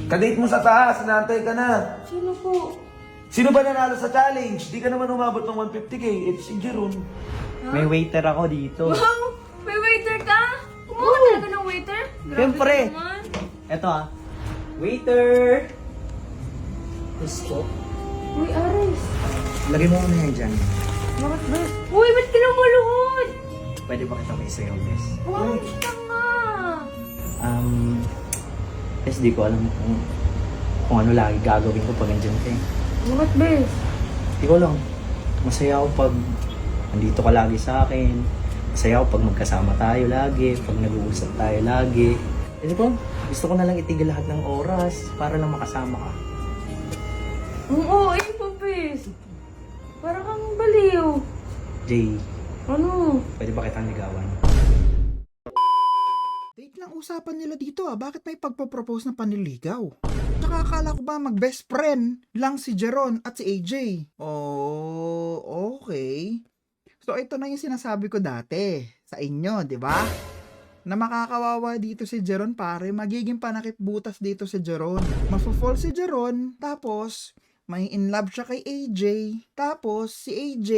Kadate mo sa taas, inaantay ka na. Sino po? Sino ba nanalo sa challenge? Di ka naman umabot ng 150k. It's si Jeron. May waiter ako dito. Wow! May waiter ka? Kumuha ka talaga ng waiter? Grabe Siyempre. ka naman. Eto Waiter! Gusto? Uy, Aris. Lagay mo muna yan dyan. Bakit ba? Uy, ba't ka lumuluhod? Pwede ba kita may sayo, Bes? Uy, ka nga. Bes, di ko alam kung ano lagi gagawin ko pag andyan ka eh. Bakit, Bes? Di ko lang. Masaya ako pag nandito ka lagi sa akin. Masaya ako pag magkasama tayo lagi, pag nag-uusap tayo lagi. Di ko, gusto ko na lang itigil lahat ng oras para lang makasama ka. Oo, ayun po, Bes. Parang kang baliw. Jay, Ano? pwede ba kitang ligawan? Date lang usapan nila dito Bakit may pagpo-propose na panliligaw? Tsaka akala ko ba mag-best friend lang si Jeron at si AJ? Oh, okay. So ito na yung sinasabi ko dati sa inyo, di ba? Na makakawawa dito si Jeron pare, magiging panakip butas dito si Jeron. Mafo-fall si Jeron, tapos may in love siya kay AJ. Tapos, si AJ,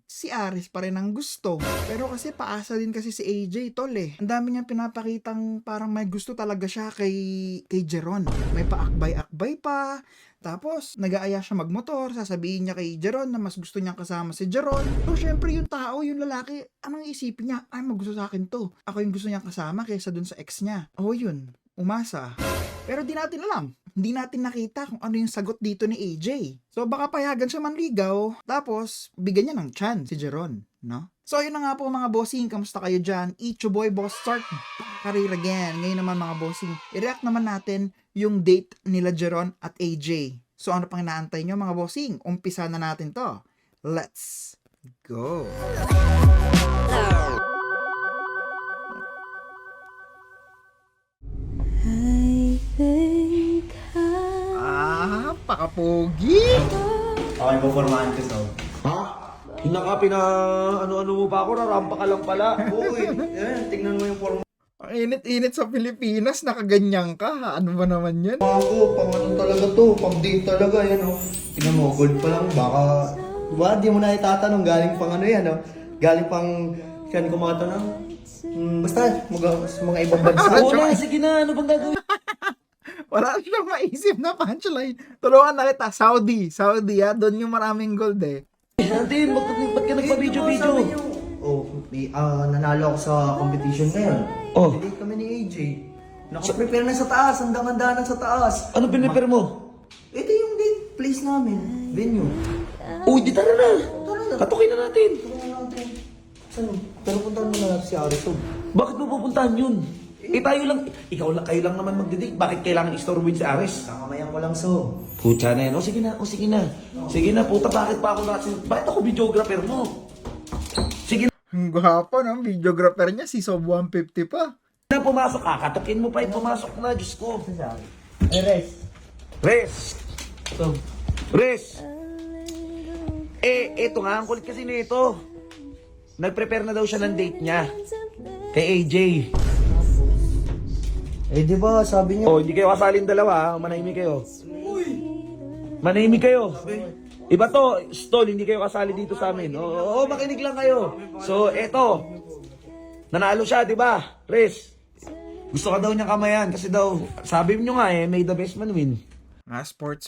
si Aris pa rin ang gusto. Pero kasi paasa din kasi si AJ, tol eh. Ang dami niyang pinapakitang parang may gusto talaga siya kay Jeron. May paakbay-akbay pa. Tapos, nag-aaya siya magmotor. Sasabihin niya kay Jeron na mas gusto niyang kasama si Jeron. So, syempre yung tao, yung lalaki, anong isipin niya? Ay, magusto sa akin to. Ako yung gusto niyang kasama kaysa dun sa ex niya. Oh, yun. Umasa. Pero di natin alam. Hindi natin nakita kung ano yung sagot dito ni AJ. So baka payagan siya manligaw, tapos bigyan niya ng chance si Jeron, no? So yun na nga po mga bossing, kamusta kayo dyan? It's your boy Boss Start, career again. Ngayon naman mga bossing, i-react naman natin yung date nila Jeron at AJ. So ano pang inaantay nyo mga bossing? Umpisa na natin to. Let's go! Pakapogi! Okay, pupormahan ko, so. Ha? Hina ka, ano-ano mo pa ako, rarampa ka lang pala. Uy, tingnan mo yung forma. Ang init-init sa Pilipinas, nakaganyan ka ha? Ano ba naman yan? Ako, pang ano talaga to, pang date talaga yan, oh. Tingnan mo, gold pa lang, baka, diba, di mo na itatanong, galing pang ano yan, oh. Galing pang, saan kumatanong? Basta, mga ibang bansa. Oo na, sige na, ano bang gagawin? Wala siyang maisip na punchline. Tulungan na kita, Saudi ha, doon yung maraming gold eh. Natin, ba't ka nagpa-video-video? Nanalo ako sa competition ngayon. Oh. Date kami ni AJ. Naka-prepare na sa taas, handa na sa taas. Ano pinipare mo? Ito yung date place namin, venue. Uy, di tara na. Tara na. Katukin na natin. Saan? Pero puntahan mo na si Arito. Bakit mo pupuntahan yun? Tayo lang, kayo lang naman magde-date. Bakit kailangan istorbuin si Ares? Kakamayan ko lang so. Pucha na yan. O sige na, sige na. Sige na, puta, bakit pa ako bakit ako videographer mo? Sige Ang gwapo no, videographer niya, si Sob 150 pa. na, pumasok ka. Katukin mo pa yung pumasok na, Diyos ko. Res. Res! So, Res! Eto nga, ang kulit kasi nito. Nag-prepare na daw siya ng date niya. Kay AJ. di ba sabi niya, Oh, hindi kayo kasalin dalawa, ha? Manahimik kayo. Manahimik kayo. Iba to, stall, hindi kayo kasali dito sa amin. Oo, makinig lang kayo. So, eto. Nanalo siya, di ba? Res. Gusto ka daw niya kamayan kasi daw, sabi niyo nga may the best man win. Sport.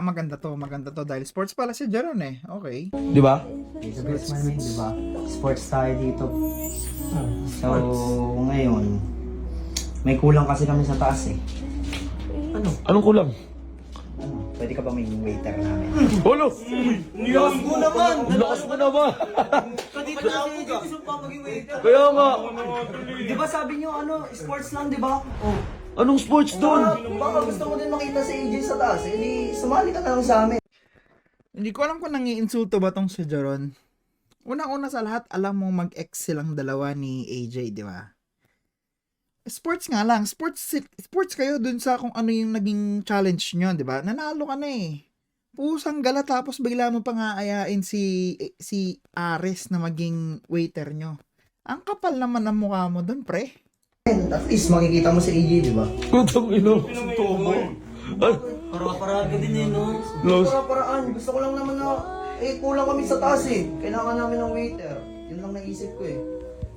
Maganda to dahil sports pala si Jeron eh. Okay. Di ba? it's a best man, di ba? Sports tayo dito. So, ngayon, may kulang kasi kami sa taas eh. Anong kulang? Pwede ka ba may waiter namin? Holo! Lakas mo naman! Ang lakas mo naman! Dito na ako gusto pa maging waiter. Kaya nga, Di ba sabi niyo sports lang, di ba? Oh. anong sports doon? Baka gusto mo din makita si AJ sa taas, di sumali ka na lang sa amin. Hindi ko alam kung nangiinsulto ba tong si Jeron. Una-una sa lahat, alam mo mag-ex silang dalawa ni AJ, di ba? Sports nga lang. Sports kayo dun sa kung ano yung naging challenge nyo, di ba? Nanalo ka na eh. Pusang gala tapos bigla mo pang aayain si Ares na maging waiter nyo. Ang kapal naman ng mukha mo dun, pre. At least makikita mo si AJ, di ba? Putang ino. Ay, Para-paraan ka din eh, no? Los. Para-paraan. Gusto ko lang naman na, kulang kami sa taas eh. Kailangan namin ng waiter. Yun lang naisip ko eh.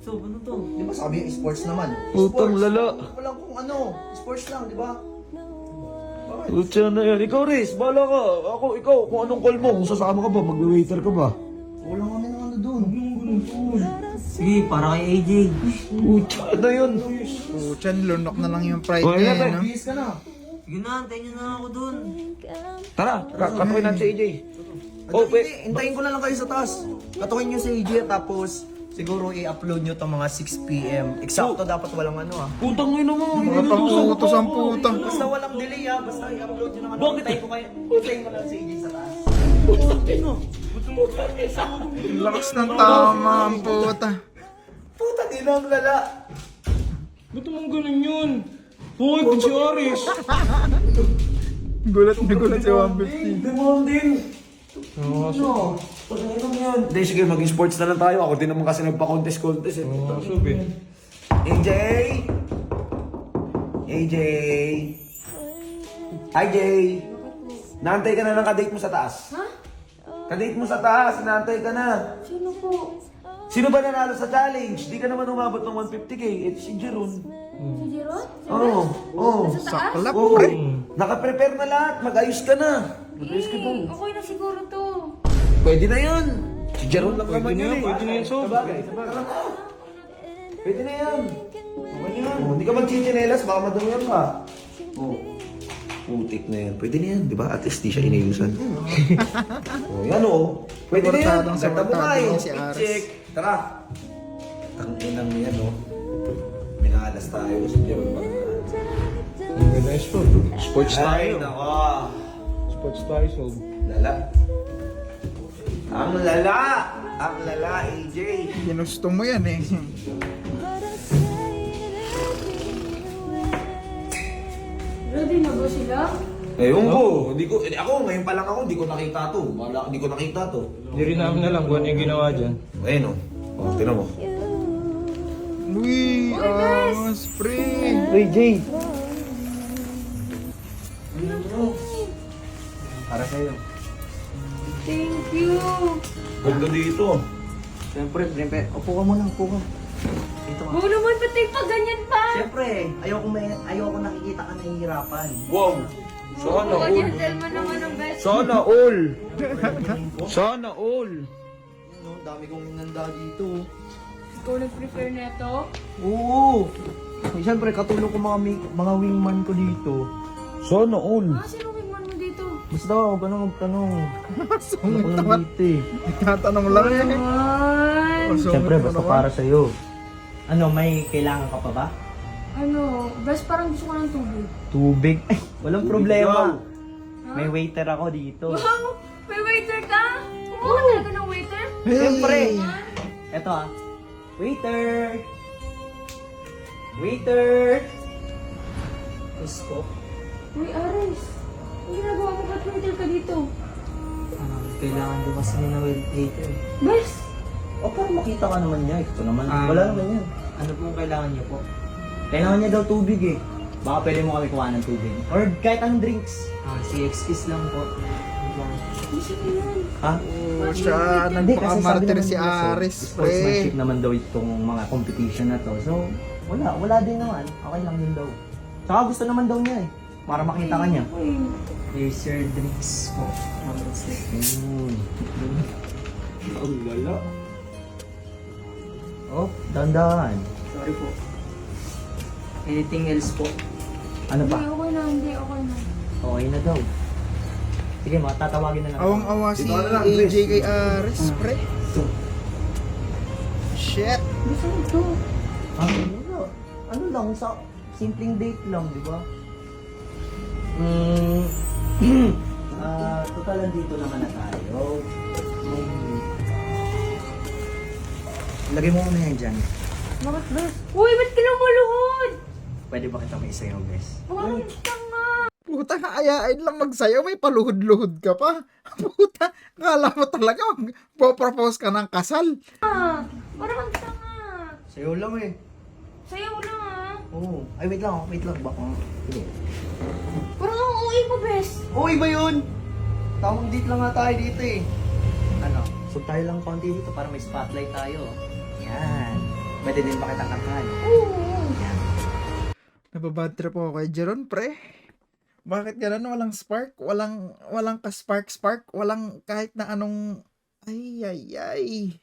So, ano to? Di ba sabi yung sports naman? Putang Sports. lala. Walang kung ano. Sports lang, di ba? Putya na yan. Ikaw, Riz, bahala ka. Ako, ikaw, kung anong call mo, kung sasama ka ba, mag-waiter ka ba? Kulang kami ng ano doon. Sige, para kay AJ. Putya na yun. Puchan, lunok na lang yung pride Oh, niya, yan, no? Bihis ka na. Sige na, antayin niyo na ako doon. Tara, katukin natin si AJ. Oh, Oh, hintayin ko na lang kayo sa taas. Katukin niyo si AJ tapos siguro i-upload niyo to mga 6 PM. Eksakto dapat walang ano ah. Putang ina mo. Mga pang-utos ang puta. Basta walang delay ah, basta i-upload niyo naman. Bakit? Hintayin ko kayo. Hintayin ko lang si AJ sa taas. Lakas ng tama ang puta. Puta din ang lala. Ba't naman ganun yun? Hoy, kung si Aris! Gulat na gulat si 150. Demon din. Ano? Pag-inom yan. Hindi, sige, maging sports na lang tayo. Ako din naman kasi nagpa-contest eh. Subi. AJ! AJ! Hi, Jay! Naantay ka na ng kadate mo sa taas. Ha? Kadate mo sa taas, naantay ka na. Sino po? Sino ba nanalo sa challenge? Di ka naman umabot ng 150k. Ito si Jeron. Si Jeron? Oo, oo. Nasa taas? Saklap, Oo. pre. Naka-prepare na lahat. Mag-ayos ka na. Mag-ayos ka doon. Okay na siguro to. Pwede na yun. Si Jeron lang naman na yun yan, eh. pwede na yan, Sob. Sabagay, sabagay. Tara na. Pwede na yan. Okay na yan. Oh, hindi ka mag-chichinelas, baka madumihan ka. Oh. Putik na yan. Pwede na yan, di ba? At least di siya inayusan. Oh, yan oh. Pwede na yan. Suportadong Ganda mo suportado tayo. niya si Aris. Check. Tara. Tanginang yan oh. Minalas tayo sa Jeron. Nice po. Sports Ay, tayo. nako. Sports tayo, Sob. Lala. Ang lala! Ang lala, AJ. Ginusto mo yan eh. Ready na ba sila? Ewan ko. Hindi ko, ako, ngayon pa lang ako, hindi ko nakita to. Hindi ko nakita to. Hindi rin namin alam kung ano yung ginawa dyan. Ayun oh. Oh, tinan mo. Uy, pre. Hey Jay. Para sa'yo. Thank you. Ganda dito. Siyempre, upo ka muna, upo ka. Dito ka. Oo naman, ba't tayo pa ganyan pa? Siyempre, ayoko nakikita ka nahihirapan. Wow! Sana Oo, all. gentleman naman ang best. Sana all. Sana all. Ano, dami kong nanda dito. Ikaw nag-prefer na ito? Oo. Siyempre, katulong ko mga wingman ko dito. Sana all. Ah, sino wingman mo dito? Basta, huwag ka na magtanong. Sungit Ako naman. dito eh. Tatanong lang eh. Naman. Siyempre, basta para sa'yo. Ano, may kailangan ka pa ba? Ano, best parang gusto ko ng tubig. Tubig? Ay, walang problema. Ha? May waiter ako dito. Wow! May waiter ka? Kumuha ka talaga ng waiter? Siyempre. Eto ah. Waiter! Waiter! Gusto? Uy, Aris. Ang ginagawa mo, ba't waiter ka dito? Kailangan din kasi na waiter. Best! O, para makita ka naman niya. Ito naman. Wala naman yan. Ano pong kailangan niyo po? Kailangan niya daw tubig eh. Baka pwede mo kami kuha ng tubig. Or kahit anong drinks. CX kiss lang po. Gusto ko yan. Ha? Oh, siya, Hindi, kasi sabi nagpakamartir naman si nila, so, Aris, sportsmanship pre. naman daw itong mga competition na to. So, wala din naman. Okay lang din daw. Saka gusto naman daw niya eh. Para makita ka niya. Uy, Here's your drinks po. Ang lala. Oh, dandan. Sorry po. Anything else po? Ano hindi, ba? okay na, hindi, okay na. Okay na daw. Sige, matatawagin na lang. Awang-awa si Dito ka na lang, AJ Chris. kay Aris, pre. Shit. Gusto ko ito. Ano lang, sa simpleng date lang, di ba? Total dito naman na tayo. Lagay mo muna yan dyan. Bakit, best? Uy, ba't ka lumuluhod? Pwede ba kita may isayaw, bes? Bakit ka nga? Puta, ayain lang magsayaw, may paluhod-luhod ka pa. Puta, kala mo talaga magpo-propose ka ng kasal. Parang ang tanga. Sayaw lang eh. Sayaw lang ah. Oo. Ay, wait lang. Baka. Sige. Parang ang uwi mo Uy, ba yun? Tamang date lang nga tayo dito eh. Ano? So tayo lang konti dito para may spotlight tayo. Yan. Pwede din ba kitang kantahan? Yan. Nababad trip ako kay Jeron, pre. Bakit ganun? Walang spark? Walang ka-spark? Walang kahit na anong... Ay. Hey.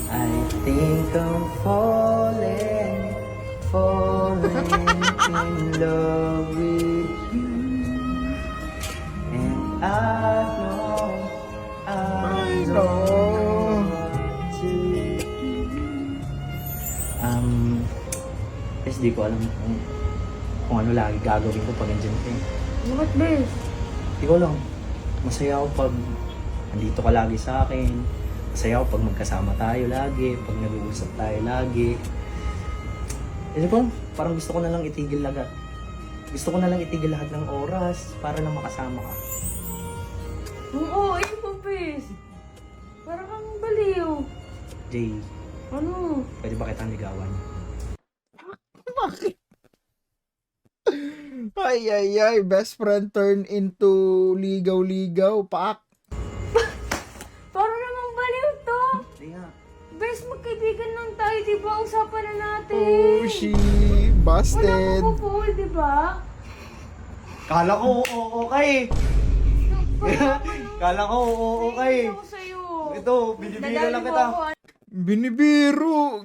I think I'm falling in love with you. And I know Ay, I'm no. to Guys, di ko alam kung ano lagi gagawin ko pag andyan ka eh. Bakit, bes? Di ko lang. Masaya ako pag andito ka lagi sa akin. Masaya ako pag magkasama tayo lagi, pag nag-uusap tayo lagi. Kasi ko, parang gusto ko na lang itigil lahat. Gusto ko na lang itigil lahat ng oras para lang makasama ka. Oo, ayun po, bes. Parang kang baliw. Jay, Ano? pwede ba kitang ligawan? Bakit? Ay. Best friend turn into ligaw-ligaw. Pak. Parang namang baliw to. Hindi nga. Bes, magkaibigan lang tayo, di ba? Usapan na natin. Oh, she busted. Wala ko po, di ba? Kala ko oo ka eh. Kala ko oo ka eh. Ako sa'yo. Ito, binibira lang Nadali mo kita. ako, Binibiro.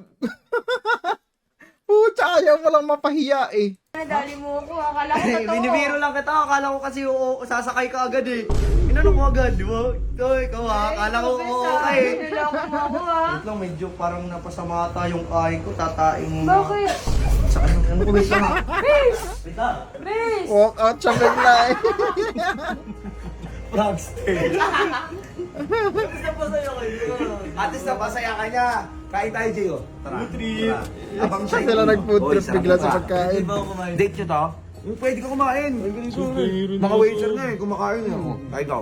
Pucha, ayaw mo lang mapahiya eh. Nadali mo ako. Akala ko totoo. Binibiro lang kita. Akala ko kasi oo, sasakay ka agad eh. Inano mo agad, di ba? Ito, ikaw ha. Akala ko oo ka eh. Niloko mo ako, ha? Wait lang, medyo parang napasama ata yung kain ko. Tataing mo. Bakit? Sa ano ko, wait lang ha. Wait lang. Bes! Walk out siya bigla eh. Vlogster. At least napasaya ka niya. Kain tayo, Gio. Tara. Tara. Abang Siya sila nag-food trip bigla sa pagkain. Date nyo to? Pwede ka kumain. Mga waiter nga eh, kumakain eh. Kain daw.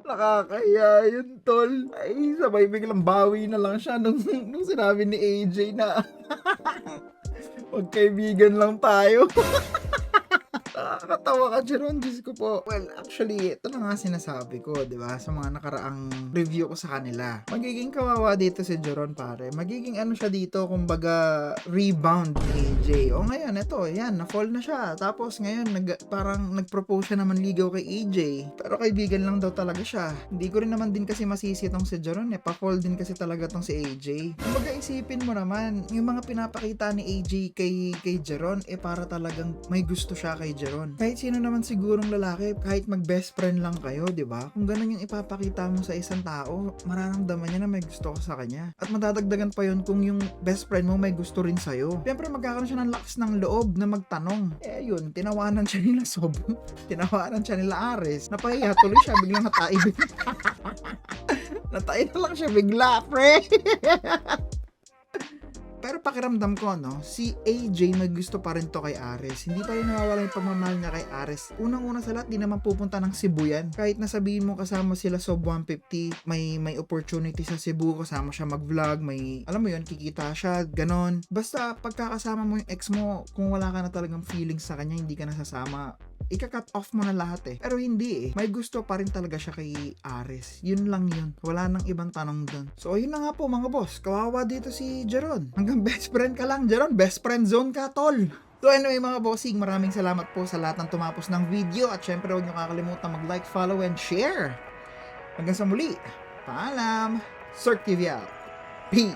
Nakakaya yun, tol. Ay, sabay biglang bawi na lang siya nung sinabi ni AJ na magkaibigan lang tayo. Nakakatawa ka, Jeron. Diyos ko po. Well, actually, ito na nga sinasabi ko, di ba? Sa mga nakaraang review ko sa kanila. Magiging kawawa dito si Jeron, pare. Magiging ano siya dito, kumbaga, rebound ni AJ. O ngayon, ito, yan, na-fall na siya. Tapos ngayon, parang nag-propose siya naman ligaw kay AJ. Pero kaibigan lang daw talaga siya. Hindi ko rin naman din kasi masisi tong si Jeron, eh. Pa-fall din kasi talaga tong si AJ. Kumbaga, isipin mo naman, yung mga pinapakita ni AJ kay Jeron, eh para talagang may gusto siya kay Jeron. Kahit sino naman sigurong lalaki, kahit mag-best friend lang kayo, di ba? Kung ganun yung ipapakita mo sa isang tao, mararamdaman niya na may gusto ka sa kanya. At madadagdagan pa yun kung yung best friend mo may gusto rin sa'yo. Siyempre, magkakaroon siya ng lakas ng loob na magtanong. Eh, yun, tinawanan siya nila Sob. Tinawanan siya nila Ares. Napahiya tuloy siya, biglang natai. Natai na lang siya bigla, pre. Pero pakiramdam ko, no, si AJ may gusto pa rin to kay Ares. Hindi pa rin nawawala yung pagmamahal niya kay Ares. Unang-una sa lahat, di naman pupunta ng Cebu yan. Kahit nasabihin mo kasama sila Sob 150, may opportunity sa Cebu, kasama siya mag-vlog, may, alam mo yun, kikita siya, ganon. Basta pagkakasama mo yung ex mo, kung wala ka na talagang feelings sa kanya, hindi ka nasasama, ika-cut off mo na lahat eh. Pero hindi eh. May gusto pa rin talaga siya kay Ares. Yun lang yun. Wala nang ibang tanong dun. So, ayun na nga po mga boss. Kawawa dito si Jeron. Hanggang best friend ka lang, Jeron. Best friend zone ka, tol. So anyway mga bossing, maraming salamat po sa lahat ng tumapos ng video. At syempre huwag nyo kakalimutan mag-like, follow, and share. Hanggang sa muli. Paalam. Sir TV out. Peace.